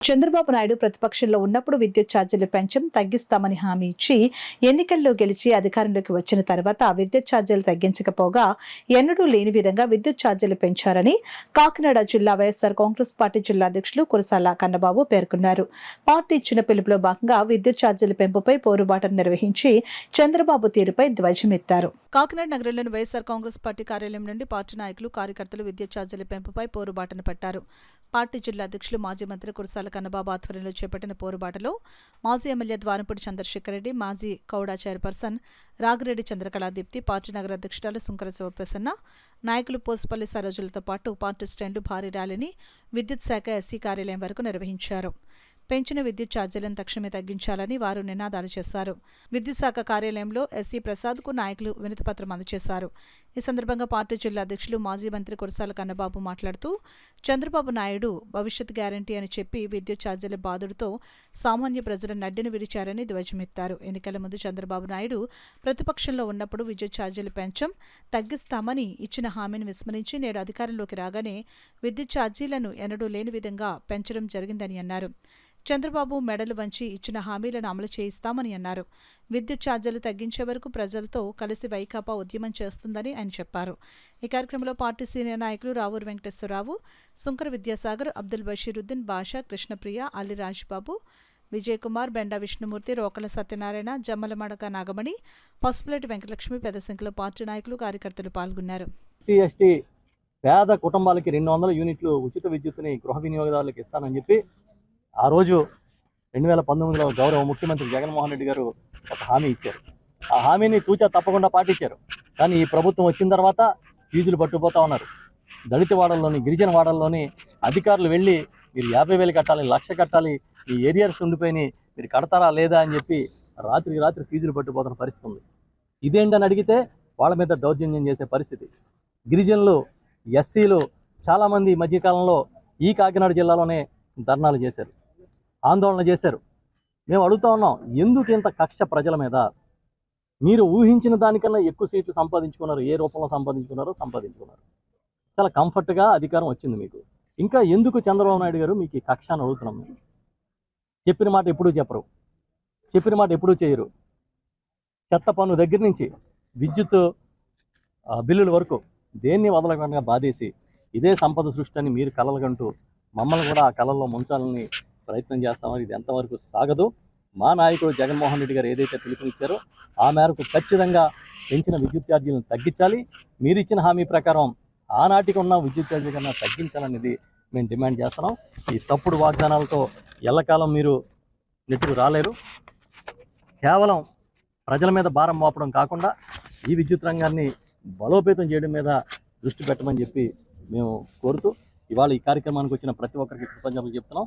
చంద్రబాబు నాయుడు ప్రతిపక్షంలో ఉన్నప్పుడు విద్యుత్ ఛార్జీలు పెంచం తగ్గిస్తామని హామీ ఇచ్చి ఎన్నికల్లో గెలిచి అధికారంలోకి వచ్చిన తర్వాత విద్యుత్ ఛార్జీలు తగ్గించకపోగా ఎన్నడూ లేని విధంగా విద్యుత్ ఛార్జీలు పెంచారని కాకినాడ జిల్లా వైఎస్ఆర్ కాంగ్రెస్ పార్టీ జిల్లా అధ్యక్షులు కురసాల కన్నబాబు పేర్కొన్నారు. పార్టీ ఇచ్చిన పిలుపులో భాగంగా విద్యుత్ ఛార్జీల పెంపుపై పోరుబాటను నిర్వహించి చంద్రబాబు తీరుపై ధ్వజమెత్తారు. కాకినాడ నగరంలోని వైఎస్ఆర్ కాంగ్రెస్ పార్టీ కార్యాలయం నుండి పార్టీ నాయకులు కార్యకర్తలు విద్యుత్ ఛార్జీల పెంపుపై పోరుబాటను పట్టారు. పార్టీ జిల్లా అధ్యక్షులు మాజీ మంత్రి కురసాల కన్నబాబు ఆధ్వర్యంలో చేపట్టిన పోరుబాటలో మాజీ ఎమ్మెల్యే ద్వారంపూడి చంద్రశేఖర్ రెడ్డి, మాజీ కౌడా చైర్పర్సన్ రాగిరెడ్డి చంద్రకళాదీప్తి, పార్టీ నగర అధ్యక్షురాలు సుంకర శివప్రసన్న, నాయకులు పోసుపల్లి సరోజులతో పాటు పార్టీ శ్రేణులు భారీ ర్యాలీని విద్యుత్ శాఖ ఎస్సీ కార్యాలయం వరకు నిర్వహించారు. పెంచిన విద్యుత్ ఛార్జీలను తక్షణమే తగ్గించాలని వారు నినాదాలు చేశారు. విద్యుత్ శాఖ కార్యాలయంలో ఎస్సీ ప్రసాద్కు నాయకులు వినతిపత్రం అందజేశారు. ఈ సందర్భంగా పార్టీ జిల్లా అధ్యక్షులు మాజీ మంత్రి కురసాల కన్నబాబు మాట్లాడుతూ చంద్రబాబు నాయుడు భవిష్యత్ గ్యారంటీ అని చెప్పి విద్యుత్ ఛార్జీల బాధుడితో సామాన్య ప్రజల నడ్డిని విరిచారని ధ్వజమెత్తారు. ఎన్నికల ముందు చంద్రబాబు నాయుడు ప్రతిపక్షంలో ఉన్నప్పుడు విద్యుత్ ఛార్జీలు పెంచం తగ్గిస్తామని ఇచ్చిన హామీని విస్మరించి నేడు అధికారంలోకి రాగానే విద్యుత్ ఛార్జీలను ఎన్నడూ లేని విధంగా పెంచడం జరిగిందని అన్నారు. చంద్రబాబు మెడలు వంచి ఇచ్చిన హామీలను అమలు చేయిస్తామని అన్నారు. విద్యుత్ ఛార్జీలు తగ్గించే వరకు ప్రజలతో కలిసి వైకాపా ఉద్యమం చేస్తుందని ఆయన చెప్పారు. ఈ కార్యక్రమంలో పార్టీ సీనియర్ నాయకులు రావూరు వెంకటేశ్వరరావు, సుంకర విద్యాసాగర్, అబ్దుల్ బషీరుద్దీన్, బాషా, కృష్ణప్రియ, అల్లి రాజ్బాబు, విజయ్ కుమార్, బెండా విష్ణుమూర్తి, రోకల సత్యనారాయణ, జమ్మలమడక నాగమణి, పసుపులేటి వెంకటలక్ష్మి, పెద్ద సంఖ్యలో పార్టీ నాయకులు కార్యకర్తలు పాల్గొన్నారు. ఎస్సీ పేద కుటుంబాలకి 200 యూనిట్లు ఉచిత విద్యుత్తుని గృహ వినియోగదారులకు ఇస్తానని చెప్పి ఆ రోజు 2019లో గౌరవ ముఖ్యమంత్రి జగన్మోహన్ రెడ్డి గారు ఒక హామీ ఇచ్చారు. ఆ హామీని తూచా తప్పకుండా పాటించారు. కానీ ఈ ప్రభుత్వం వచ్చిన తర్వాత ఫీజులు పట్టుకుపోతా ఉన్నారు. దళిత వాడల్లోని, గిరిజన వాడల్లోని అధికారులు వెళ్ళి మీరు 50,000 కట్టాలి, 1,00,000 కట్టాలి, ఈ ఏరియాస్ ఉండిపోయినాయి, మీరు కడతారా లేదా అని చెప్పి రాత్రికి రాత్రి ఫీజులు పట్టుకుపోతున్న పరిస్థితి ఉంది. ఇదేంటని అడిగితే వాళ్ళ మీద దౌర్జన్యం చేసే పరిస్థితి. గిరిజనులు, ఎస్సీలు చాలామంది మధ్యకాలంలో ఈ కాకినాడ జిల్లాలోనే ధర్నాలు చేశారు, ఆందోళన చేశారు. మేము అడుగుతా ఉన్నాం, ఎందుకు ఇంత కక్ష ప్రజల మీద? మీరు ఊహించిన దానికన్నా ఎక్కువ సీట్లు సంపాదించుకున్నారు. ఏ రూపంలో సంపాదించుకున్నారో సంపాదించుకున్నారు. చాలా కంఫర్ట్గా అధికారం వచ్చింది మీకు. ఇంకా ఎందుకు చంద్రబాబు నాయుడు గారు మీకు ఈ కక్ష అని అడుగుతున్నాం. మేము చెప్పిన మాట ఎప్పుడూ చెప్పరు, చెప్పిన మాట ఎప్పుడూ చేయరు. చెత్త పన్ను దగ్గర నుంచి విద్యుత్ బిల్లుల వరకు దేన్ని వదలకుండా బాధేసి ఇదే సంపద సృష్టి అని మీరు కలలుగంటూ మమ్మల్ని కూడా ఆ కళల్లో ముంచాలని ప్రయత్నం చేస్తామని ఇది ఎంతవరకు సాగదు. మా నాయకుడు జగన్మోహన్ రెడ్డి గారు ఏదైతే పిలుపునిచ్చారో ఆ మేరకు ఖచ్చితంగా పెంచిన విద్యుత్ ఛార్జీలను తగ్గించాలి. మీరు ఇచ్చిన హామీ ప్రకారం ఆనాటికి ఉన్న విద్యుత్ ఛార్జీ కన్నా తగ్గించాలనేది మేము డిమాండ్ చేస్తున్నాం. ఈ తప్పుడు వాగ్దానాలతో ఎల్లకాలం మీరు నెట్టుకు రాలేరు. కేవలం ప్రజల మీద భారం మోపడం కాకుండా ఈ విద్యుత్ రంగాన్ని బలోపేతం చేయడం మీద దృష్టి పెట్టమని చెప్పి మేము కోరుతూ ఇవాళ ఈ కార్యక్రమానికి వచ్చిన ప్రతి ఒక్కరికి కృతజ్ఞతలు చెప్తున్నాం.